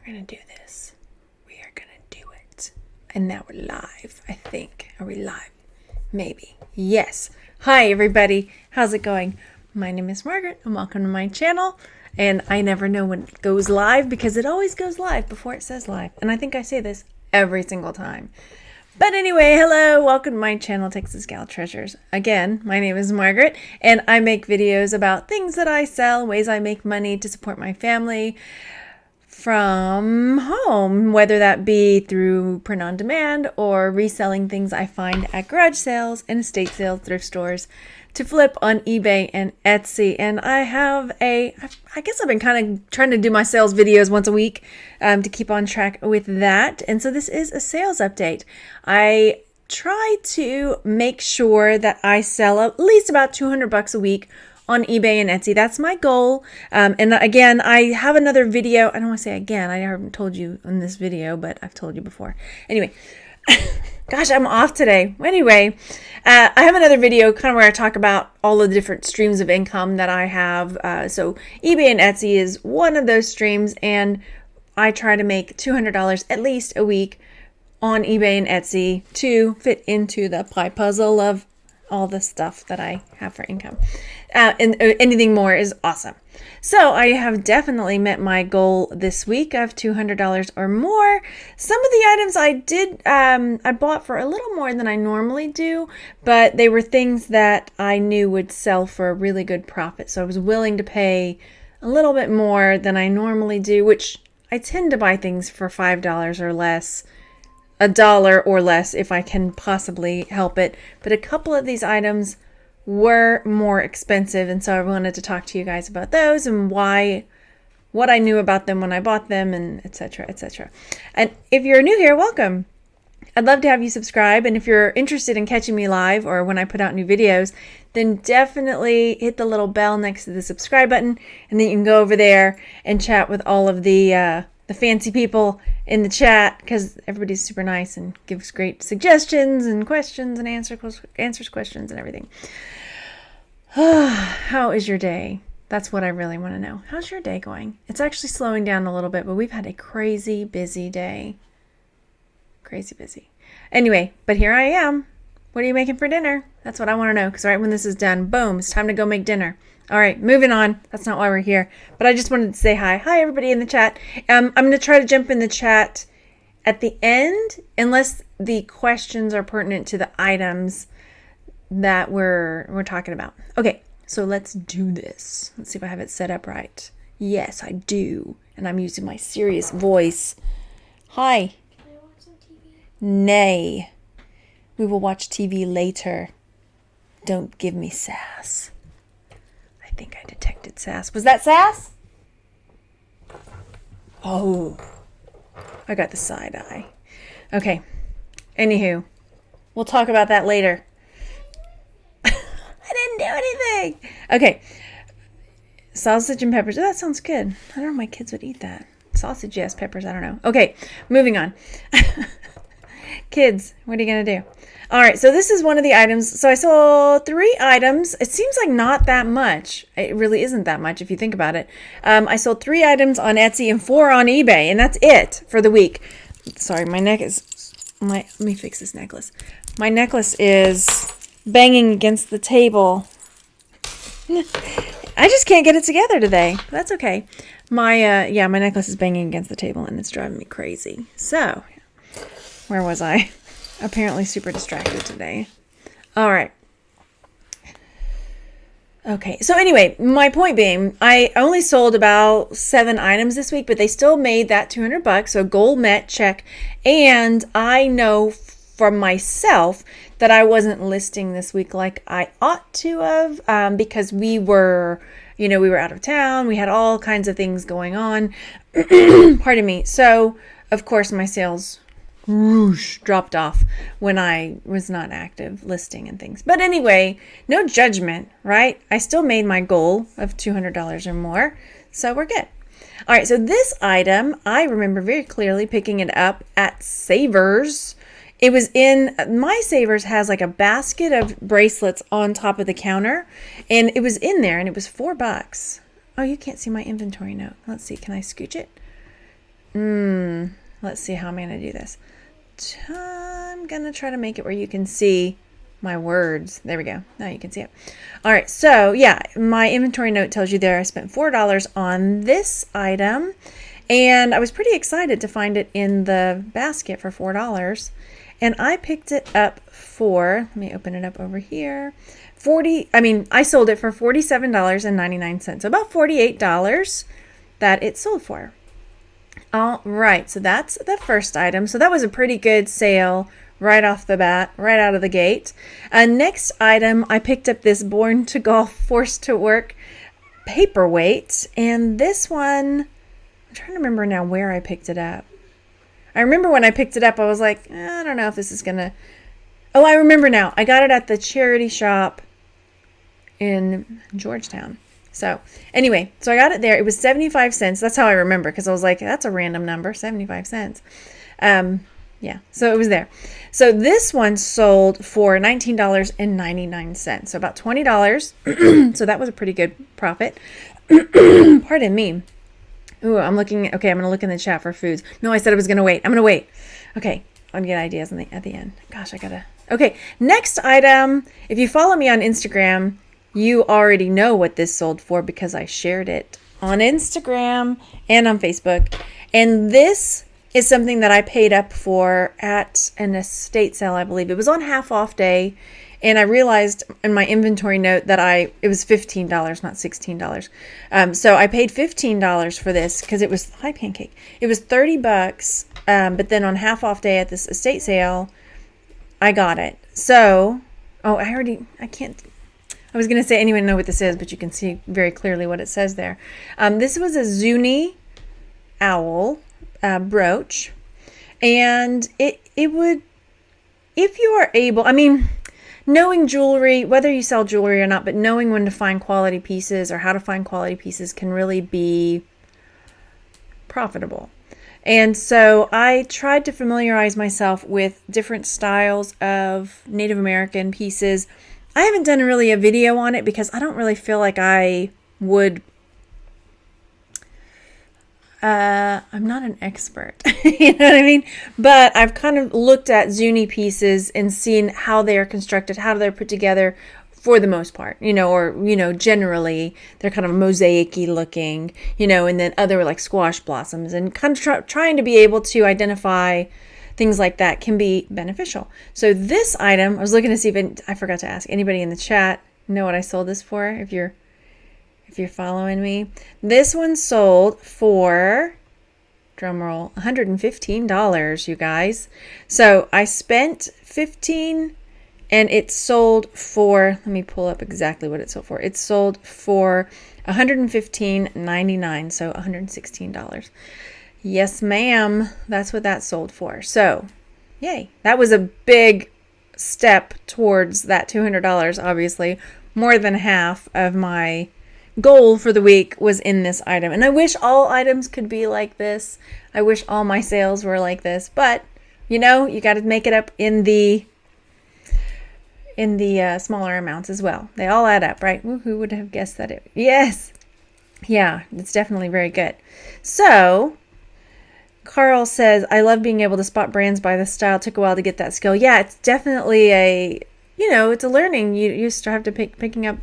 going to do this. We are going to do it. And now we're live, I think. Are we live? Maybe. Yes. Hi, everybody. How's it going? My name is Margaret, and welcome to my channel. And I never know when it goes live because it always goes live before it says live. And I think I say this every single time. But anyway, hello, welcome to my channel, Texas Gal Treasures. Again, my name is Margaret, and I make videos about things that I sell, ways I make money to support my family from home, whether that be through print on demand or reselling things I find at garage sales and estate sales, thrift stores, to flip on eBay and Etsy. And I guess I've been kind of trying to do my sales videos once a week to keep on track with that. And so this is a sales update. I try to make sure that I sell at least about $200 a week on eBay and Etsy. That's my goal. And again, I have another video. I don't want to say again. I haven't told you in this video, but I've told you before. Anyway, gosh, I'm off today. Anyway, I have another video kind of where I talk about all the different streams of income that I have. So eBay and Etsy is one of those streams, and I try to make $200 at least a week on eBay and Etsy to fit into the pie puzzle of all the stuff that I have for income. And anything more is awesome. So I have definitely met my goal this week of $200 or more. Some of the items I bought for a little more than I normally do, but they were things that I knew would sell for a really good profit. So I was willing to pay a little bit more than I normally do, which I tend to buy things for $5 or less, $1 or less if I can possibly help it. But a couple of these items were more expensive, and so I wanted to talk to you guys about those and what I knew about them when I bought them, and etc., etc. And if you're new here, welcome. I'd love to have you subscribe, and if you're interested in catching me live or when I put out new videos, then definitely hit the little bell next to the subscribe button, and then you can go over there and chat with all of the fancy people in the chat, because everybody's super nice and gives great suggestions and questions and answers questions and everything. How is your day? That's what I really want to know. How's your day going? It's actually slowing down a little bit, but we've had a crazy busy day. Crazy busy. Anyway, but here I am. What are you making for dinner? That's what I want to know, because right when this is done, boom, it's time to go make dinner. All right, moving on. That's not why we're here. But I just wanted to say hi. Hi, everybody in the chat. I'm going to try to jump in the chat at the end, unless the questions are pertinent to the items that we're talking about. Okay, so let's do this. Let's see if I have it set up right. Yes, I do. And I'm using my serious voice. Hi. Can I watch some TV? Nay. We will watch TV later. Don't give me sass. I think I detected sass. Was that sass? Oh, I got the side eye. Okay. Anywho, we'll talk about that later. I didn't do anything. Okay. Sausage and peppers. Oh, that sounds good. I don't know if my kids would eat that. Sausage, yes. Peppers, I don't know. Okay, moving on. Kids, what are you going to do? All right, so this is one of the items. So I saw 3 items. It seems like not that much. It really isn't that much if you think about it. I sold 3 items on Etsy and 4 on eBay, and that's it for the week. Sorry, my neck is... Let me fix this necklace. My necklace is banging against the table. I just can't get it together today. That's okay. My necklace is banging against the table, and it's driving me crazy. So, where was I? Apparently super distracted today. All right. Okay. So anyway, my point being, I only sold about 7 items this week, but they still made that $200. So goal met, check. And I know from myself that I wasn't listing this week like I ought to have, because we were out of town. We had all kinds of things going on. Pardon me. So of course my sales dropped off when I was not active listing and things. But anyway, no judgment, right? I still made my goal of $200 or more, so we're good. All right, so this item, I remember very clearly picking it up at Savers. It was in, my Savers has like a basket of bracelets on top of the counter, and it was in there, and it was $4. Oh, you can't see my inventory note. Let's see, can I scooch it? Let's see how I'm going to do this. I'm going to try to make it where you can see my words. There we go. Now you can see it. All right. So yeah, my inventory note tells you there I spent $4 on this item, and I was pretty excited to find it in the basket for $4. And I picked it up for, let me open it up over here. I sold it for $47.99. So about $48 that it sold for. All right, so that's the first item. So that was a pretty good sale right off the bat, right out of the gate. Next item, I picked up this Born to Golf Forced to Work paperweight. And this one, I'm trying to remember now where I picked it up. I remember when I picked it up, I was like, I don't know if this is going to... Oh, I remember now. I got it at the charity shop in Georgetown. So anyway, so I got it there. It was 75 cents. That's how I remember, because I was like, that's a random number, 75 cents. Yeah, so it was there. So this one sold for $19.99, so about $20. So that was a pretty good profit. Pardon me. Ooh, I'm going to look in the chat for foods. No, I said I was going to wait. I'm going to wait. Okay, I'm going to get ideas at the end. Gosh, Okay, next item. If you follow me on Instagram, you already know what this sold for because I shared it on Instagram and on Facebook. And this is something that I paid up for at an estate sale, I believe. It was on half off day. And I realized in my inventory note that it was $15, not $16. So I paid $15 for this because it was, hi Pancake. It was $30. But then on half off day at this estate sale, I got it. So, I was going to say anyone know what this is, but you can see very clearly what it says there. This was a Zuni owl brooch, and it would, if you are able, knowing jewelry, whether you sell jewelry or not, but knowing when to find quality pieces or how to find quality pieces can really be profitable. And so I tried to familiarize myself with different styles of Native American pieces. I haven't done really a video on it because I don't really feel like I would. I'm not an expert, you know what I mean? But I've kind of looked at Zuni pieces and seen how they are constructed, how they're put together for the most part, generally they're kind of mosaic-y looking, and then other like squash blossoms, and kind of trying to be able to identify things like that can be beneficial. So this item, I was looking to see if I forgot to ask anybody in the chat know what I sold this for. If you're following me, this one sold for, drum roll, $115, you guys. So I spent $15 and it sold for, let me pull up exactly what it sold for. It sold for $115.99, so $116. Yes, ma'am. That's what that sold for. So, yay. That was a big step towards that $200, obviously. More than half of my goal for the week was in this item. And I wish all items could be like this. I wish all my sales were like this. But, you got to make it up in the smaller amounts as well. They all add up, right? Who would have guessed that? Yes. Yeah, it's definitely very good. So, Carl says, I love being able to spot brands by the style. It took a while to get that skill. Yeah, it's definitely it's a learning. You start to picking up.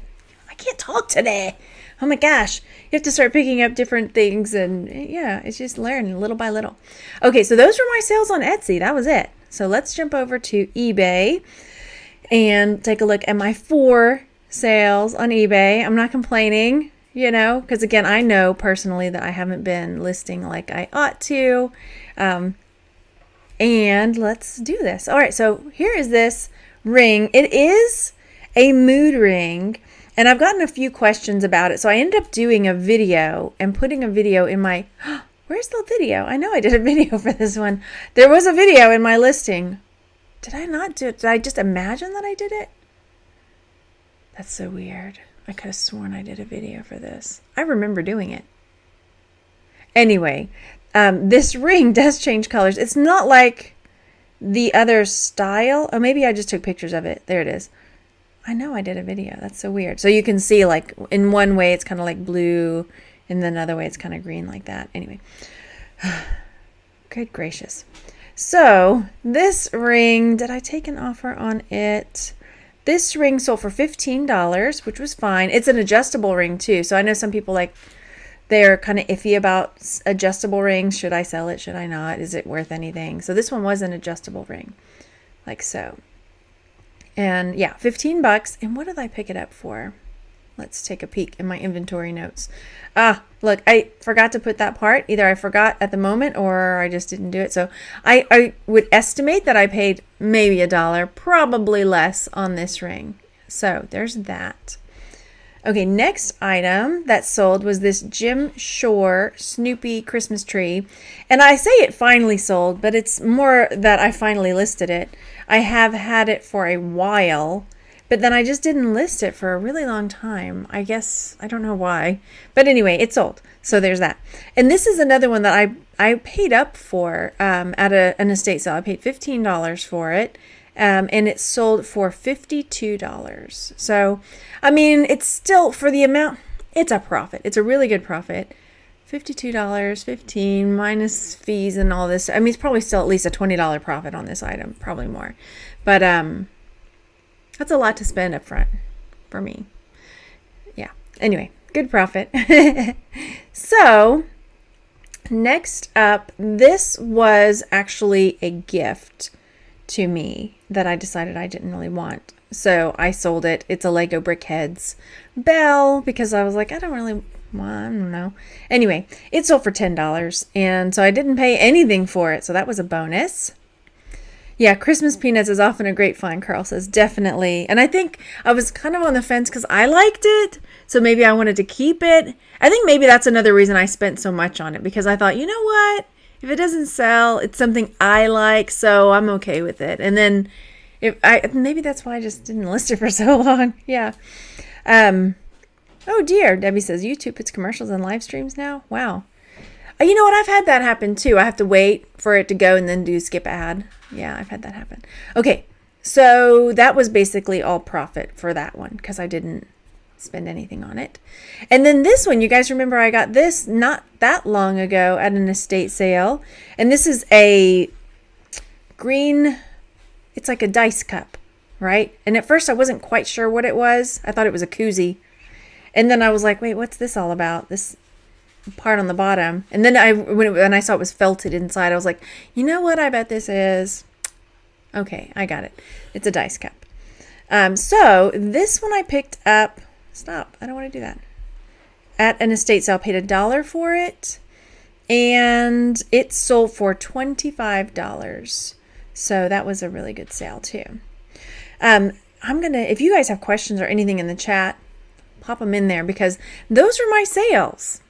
I can't talk today. Oh my gosh. You have to start picking up different things, and yeah, it's just learning little by little. Okay, so those were my sales on Etsy. That was it. So let's jump over to eBay and take a look at my 4 sales on eBay. I'm not complaining, because again, I know personally that I haven't been listing like I ought to. And let's do this. All right, so here is this ring. It is a mood ring, and I've gotten a few questions about it. So I ended up doing a video and putting a video in my, where's the video? I know I did a video for this one. There was a video in my listing. Did I not do it? Did I just imagine that I did it? That's so weird. I could have sworn I did a video for this. I remember doing it. Anyway, this ring does change colors. It's not like the other style. Oh, maybe I just took pictures of it. There it is. I know I did a video. That's so weird. So you can see, like, in one way it's kind of like blue, and then another way it's kind of green like that. Anyway. Good gracious. So this ring, did I take an offer on it? This ring sold for $15, which was fine. It's an adjustable ring too. So I know some people they're kind of iffy about adjustable rings. Should I sell it? Should I not? Is it worth anything? So this one was an adjustable ring, like so. And yeah, $15. And what did I pick it up for? Let's take a peek in my inventory notes. Look, I forgot to put that part. Either I forgot at the moment or I just didn't do it. So I would estimate that I paid maybe $1, probably less on this ring. So there's that. Okay, next item that sold was this Jim Shore Snoopy Christmas tree. And I say it finally sold, but it's more that I finally listed it. I have had it for a while, but then I just didn't list it for a really long time. I guess, I don't know why. But anyway, it sold. So there's that. And this is another one that I paid up for at an estate sale. I paid $15 for it. And it sold for $52. So, I mean, it's still, for the amount, it's a profit. It's a really good profit. $52, 15 minus fees and all this. I mean, it's probably still at least a $20 profit on this item, probably more. But that's a lot to spend up front for me. Yeah. Anyway, good profit. So, next up, this was actually a gift to me that I decided I didn't really want. So I sold it. It's a Lego Brickheads bell because I was like, I don't know. Anyway, it sold for $10 and so I didn't pay anything for it. So that was a bonus. Yeah, Christmas peanuts is often a great find, Carl says. Definitely. And I think I was kind of on the fence because I liked it. So maybe I wanted to keep it. I think maybe that's another reason I spent so much on it because I thought, you know what? If it doesn't sell, it's something I like, so I'm okay with it. And then maybe that's why I just didn't list it for so long. Yeah. Oh dear, Debbie says YouTube puts commercials and live streams now. Wow. You know what? I've had that happen too. I have to wait for it to go and then do skip ad. Yeah, I've had that happen. Okay, so that was basically all profit for that one because I didn't spend anything on it. And then this one, you guys remember I got this not that long ago at an estate sale. And this is a green, it's like a dice cup, right? And at first I wasn't quite sure what it was. I thought it was a koozie. And then I was like, wait, what's this all about? This part on the bottom. And then when I saw it was felted inside, I was like, you know what I bet this is? Okay, I got it. It's a dice cup. So this one I picked up. Stop. I don't want to do that. At an estate sale, paid $1 for it. And it sold for $25. So that was a really good sale too. If you guys have questions or anything in the chat, pop them in there because those were my sales.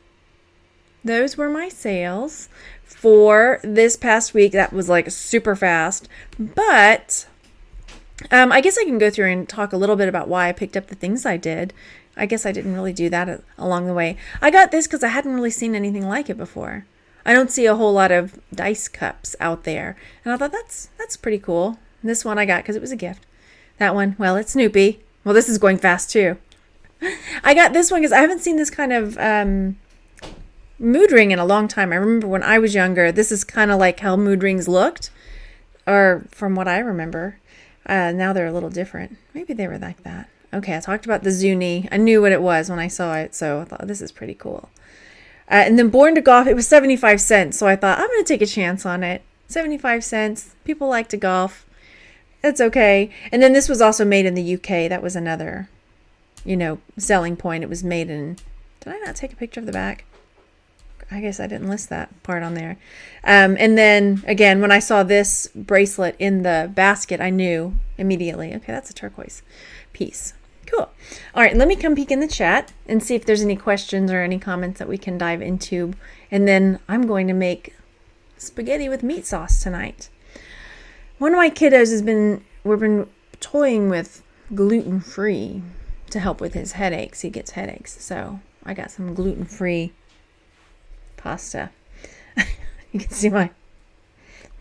Those were my sales for this past week. That was like super fast. But I guess I can go through and talk a little bit about why I picked up the things I did. I guess I didn't really do that along the way. I got this because I hadn't really seen anything like it before. I don't see a whole lot of dice cups out there. And I thought that's pretty cool. This one I got because it was a gift. That one, well, it's Snoopy. Well, this is going fast too. I got this one because I haven't seen this kind of mood ring in a long time. I remember when I was younger, this is kind of like how mood rings looked. Or from what I remember. Now they're a little different. Maybe they were like that. Okay, I talked about the Zuni. I knew what it was when I saw it, so I thought, this is pretty cool. And then Born to Golf, it was 75 cents, so I thought, I'm going to take a chance on it. 75 cents. People like to golf. It's okay. And then this was also made in the UK. That was another, selling point. It was made in... Did I not take a picture of the back? I guess I didn't list that part on there. And then, again, when I saw this bracelet in the basket, I knew immediately, okay, that's a turquoise piece. Cool. All right, let me come peek in the chat and see if there's any questions or any comments that we can dive into. And then I'm going to make spaghetti with meat sauce tonight. One of my kiddos we've been toying with gluten-free to help with his headaches. He gets headaches. So I got some gluten-free pasta. You can see my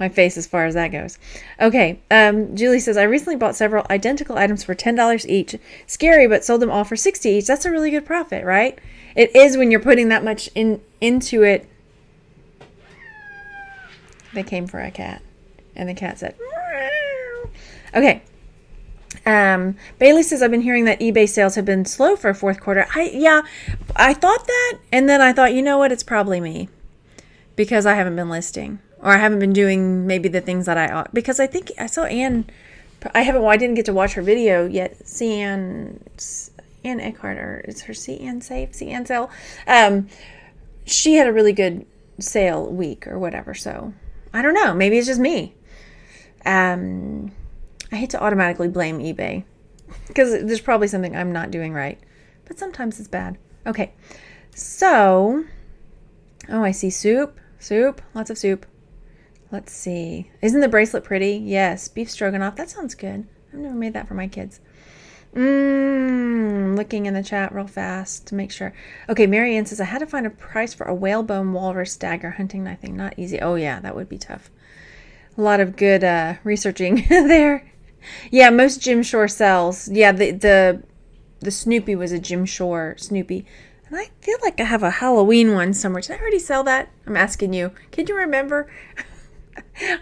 face as far as that goes. Okay, Julie says, I recently bought several identical items for $10 each. Scary, but sold them all for $60 each. That's a really good profit, right? It is when you're putting that much into it. They came for a cat. And the cat said, meow. Okay. Bailey says, I've been hearing that eBay sales have been slow for fourth quarter. I thought that. And then I thought, you know what? It's probably me. Because I haven't been listing. Or I haven't been doing maybe the things that I ought. Because I think I saw Ann. I didn't get to watch her video yet. Ann Eckhart, or is her Ann sale. She had a really good sale week or whatever. So I don't know. Maybe it's just me. I hate to automatically blame eBay because there's probably something I'm not doing right, but sometimes it's bad. Okay. So, I see soup, lots of soup. Let's see. Isn't the bracelet pretty? Yes. Beef stroganoff. That sounds good. I've never made that for my kids. Looking in the chat real fast to make sure. Okay, Mary Ann says, I had to find a price for a whalebone walrus dagger hunting knife thing. Not easy. Oh, yeah, that would be tough. A lot of good researching there. Yeah, most Jim Shore sells. Yeah, the Snoopy was a Jim Shore Snoopy. And I feel like I have a Halloween one somewhere. Did I already sell that? I'm asking you. Can you remember?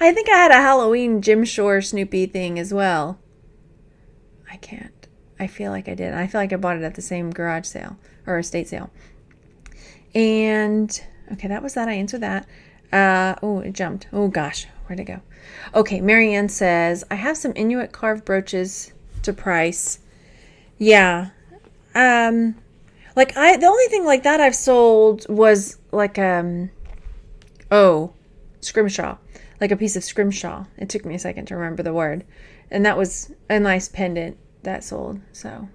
I think I had a Halloween Jim Shore Snoopy thing as well. I can't. I feel like I did. I feel like I bought it at the same garage sale or estate sale. And, okay, that was that. I answered that. It jumped. Oh, gosh. Where'd it go? Okay, Marianne says, I have some Inuit carved brooches to price. Yeah. The only thing like that I've sold was like, scrimshaw. Like a piece of scrimshaw. It took me a second to remember the word. And that was a nice pendant that sold. So,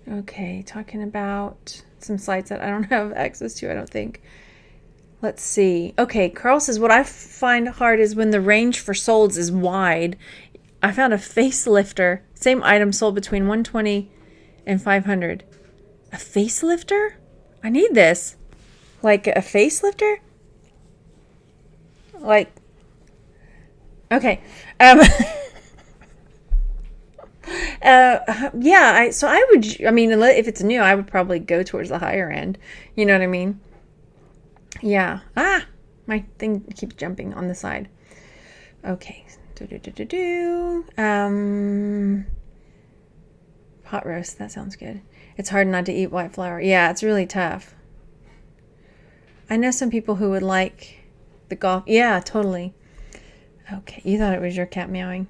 okay, talking about some sites that I don't have access to, I don't think. Let's see. Okay, Carl says, what I find hard is when the range for solds is wide. I found a facelifter. Same item sold between $120 and $500. A facelifter? I need this. Like a facelifter? Like, okay. If it's new, I would probably go towards the higher end. You know what I mean? Yeah. My thing keeps jumping on the side. Okay. Pot roast. That sounds good. It's hard not to eat white flour. Yeah, it's really tough. I know some people who would like the golf. Yeah, totally. Okay. You thought it was your cat meowing.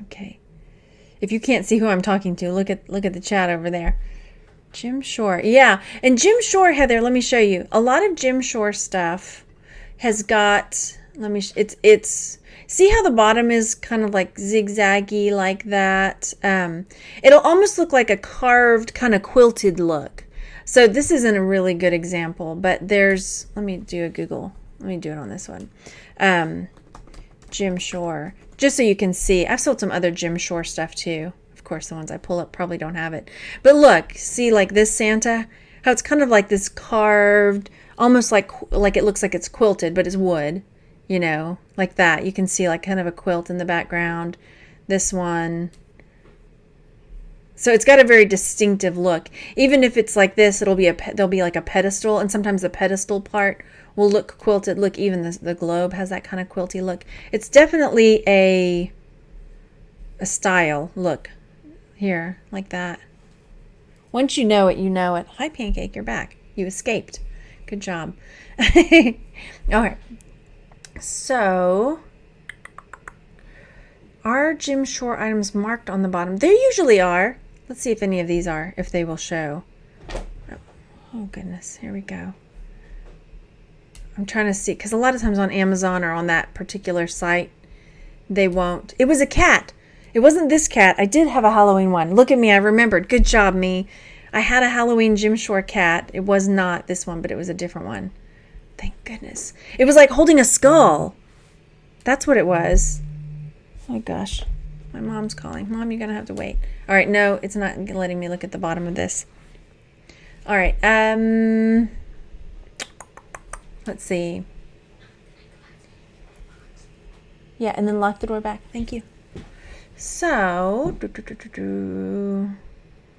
Okay. If you can't see who I'm talking to, look at the chat over there. Jim Shore. Yeah. And Jim Shore, Heather, let me show you. A lot of Jim Shore stuff has got, see how the bottom is kind of like zigzaggy like that? It'll almost look like a carved kind of quilted look. So this isn't a really good example, but let me do a Google. Let me do it on this one. Jim Shore. Just so you can see. I've sold some other Jim Shore stuff too. Of course, the ones I pull up probably don't have it. But look, see like this Santa? How it's kind of like this carved, almost like it looks like it's quilted, but it's wood. You know, like that. You can see like kind of a quilt in the background. This one. So it's got a very distinctive look. Even if it's like this, there'll be like a pedestal, and sometimes the pedestal part will look quilted. Look, even the globe has that kind of quilty look. It's definitely a style look here, like that. Once you know it, you know it. Hi, Pancake, you're back. You escaped. Good job. All right. So, are Jim Shore items marked on the bottom? They usually are. Let's see if any of these are, if they will show. Oh, goodness. Here we go. I'm trying to see, because a lot of times on Amazon or on that particular site, they won't. It was a cat. It wasn't this cat. I did have a Halloween one. Look at me. I remembered. Good job, me. I had a Halloween Jim Shore cat. It was not this one, but it was a different one. Thank goodness. It was like holding a skull. That's what it was. Oh, gosh. My mom's calling. Mom, you're going to have to wait. All right. No, it's not letting me look at the bottom of this. All right. Let's see. Yeah, and then lock the door back. Thank you. So,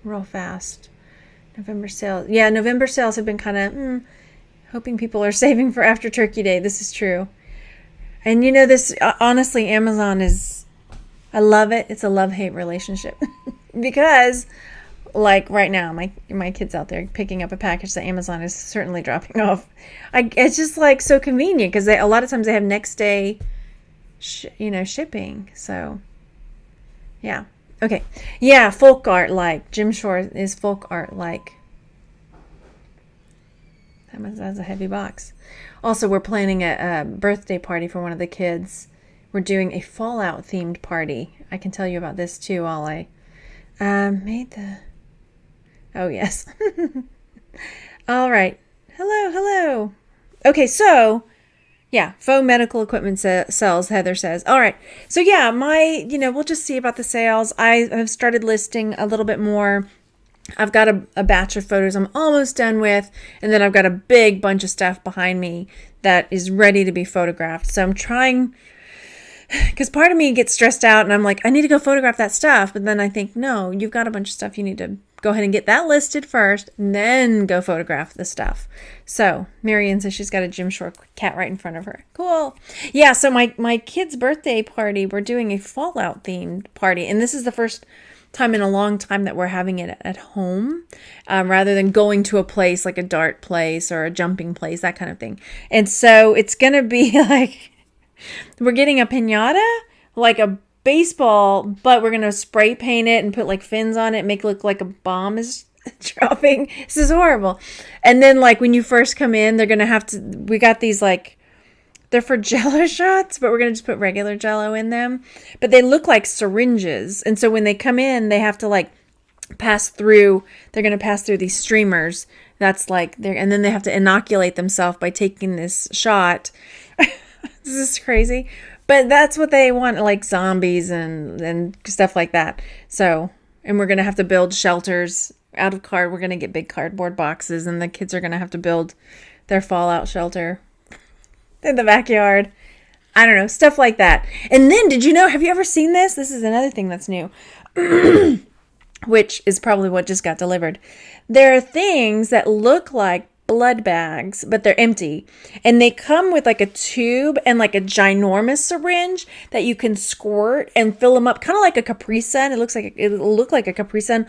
real fast. November sales. Yeah, November sales have been kind of hoping people are saving for after Turkey Day. This is true. And this, honestly, Amazon is, I love it. It's a love-hate relationship because like right now, my kid's out there picking up a package that Amazon is certainly dropping off. It's just like so convenient because a lot of times they have next day, shipping. So, yeah. Okay. Yeah, folk art like. Jim Shore is folk art like. That's a heavy box. Also, we're planning a birthday party for one of the kids. We're doing a Fallout themed party. I can tell you about this too while I made the... Oh, yes. All right. Hello. Okay, so... Yeah, faux medical equipment sells, Heather says. All right. So, yeah, we'll just see about the sales. I have started listing a little bit more. I've got a batch of photos I'm almost done with, and then I've got a big bunch of stuff behind me that is ready to be photographed. So I'm trying, because part of me gets stressed out, and I'm like, I need to go photograph that stuff. But then I think, no, you've got a bunch of stuff you need to go ahead and get that listed first, and then go photograph the stuff. So Marianne says she's got a Jim Shore cat right in front of her. Cool. Yeah, so my kid's birthday party, we're doing a Fallout themed party, and this is the first time in a long time that we're having it at home, rather than going to a place like a dart place or a jumping place, that kind of thing. And so it's gonna be like, we're getting a piñata, like a baseball, but we're gonna spray paint it and put like fins on it, make it look like a bomb is dropping. This is horrible. And then like when you first come in, they're gonna have to, we got these like, they're for Jello shots, but we're going to just put regular Jello in them. But they look like syringes. And so when they come in, they have to like pass through, they're going to pass through these streamers. That's like, and then they have to inoculate themselves by taking this shot. This is crazy. But that's what they want, like zombies and stuff like that. So, and we're going to have to build shelters out of card. We're going to get big cardboard boxes, and the kids are going to have to build their Fallout shelter in the backyard. I don't know, stuff like that. And then, did you know, have you ever seen this? This is another thing that's new, which is probably what just got delivered. There are things that look like blood bags, but they're empty. And they come with like a tube and like a ginormous syringe that you can squirt and fill them up, kind of like a Capri Sun. It'll look like a Capri Sun,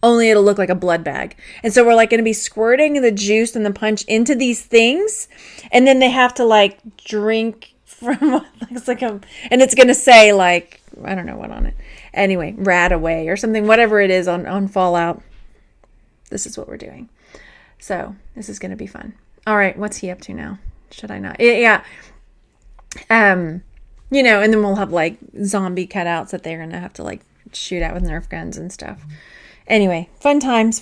only it'll look like a blood bag. And so we're like going to be squirting the juice and the punch into these things. And then they have to like drink from, it's like and it's going to say like, I don't know what on it. Anyway, rat away or something, whatever it is on Fallout. This is what we're doing. So this is going to be fun. All right. What's he up to now? Should I not? Yeah. And then we'll have like zombie cutouts that they're going to have to like shoot at with Nerf guns and stuff. Anyway, fun times.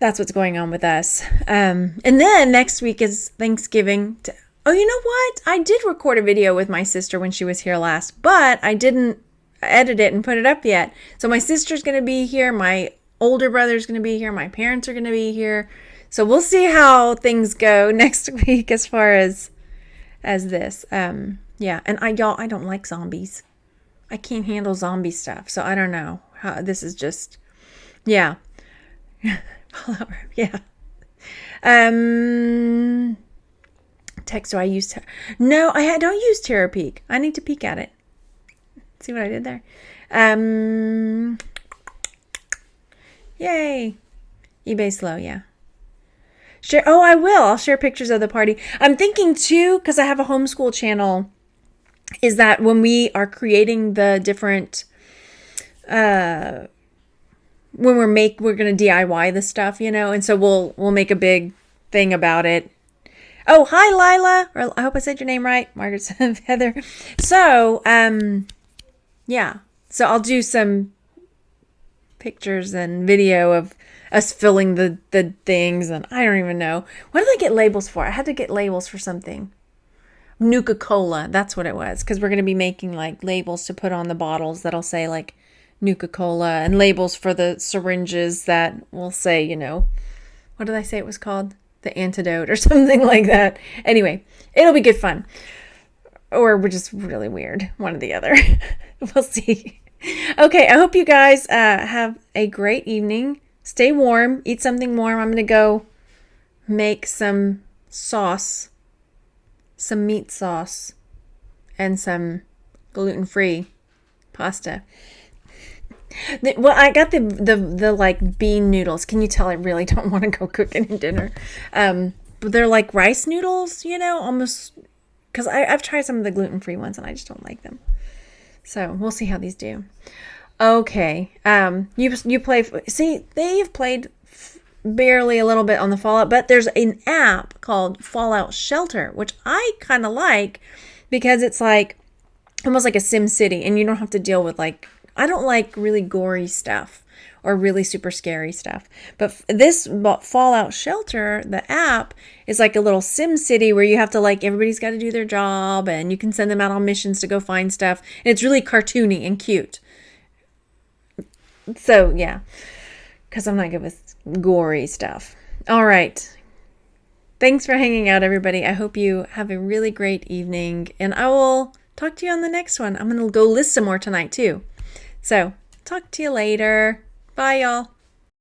That's what's going on with us. And then next week is Thanksgiving. Oh, you know what? I did record a video with my sister when she was here last, but I didn't edit it and put it up yet. So my sister's going to be here. My older brother's going to be here. My parents are going to be here. So we'll see how things go next week as far as this. Yeah. And I don't like zombies. I can't handle zombie stuff. So I don't know. This is just, yeah. Yeah. Text, do I use? No, I don't use Terra Peek. I need to peek at it. See what I did there? Yay. eBay slow, yeah. Share. Oh, I will. I'll share pictures of the party. I'm thinking too, because I have a homeschool channel, is that when we are creating the different, when we're going to DIY the stuff, and so we'll make a big thing about it. Oh, hi, Lila. Or I hope I said your name right. Margaret said Heather. So, yeah. So I'll do some pictures and video of us filling the things, and I don't even know. What did I get labels for? I had to get labels for something. Nuka-Cola. That's what it was. Because we're going to be making like labels to put on the bottles that'll say like Nuka-Cola, and labels for the syringes that will say, what did I say it was called? The antidote or something like that. Anyway, it'll be good fun. Or we're just really weird. One or the other. We'll see. Okay, I hope you guys have a great evening. Stay warm. Eat something warm. I'm going to go make some sauce some meat sauce and some gluten-free pasta. Well, I got the like bean noodles. Can you tell I really don't want to go cook any dinner? But they're like rice noodles, almost, because I've tried some of the gluten-free ones and I just don't like them. So we'll see how these do. Okay. You play. See, they've played barely a little bit on the Fallout, but there's an app called Fallout Shelter, which I kind of like because it's like almost like a Sim City, and you don't have to deal with I don't like really gory stuff or really super scary stuff. But this Fallout Shelter, the app, is like a little Sim City where you have to everybody's got to do their job and you can send them out on missions to go find stuff. And it's really cartoony and cute. So, yeah, because I'm not good with gory stuff. All right. Thanks for hanging out, everybody. I hope you have a really great evening, and I will talk to you on the next one. I'm going to go list some more tonight, too. So, talk to you later. Bye, y'all.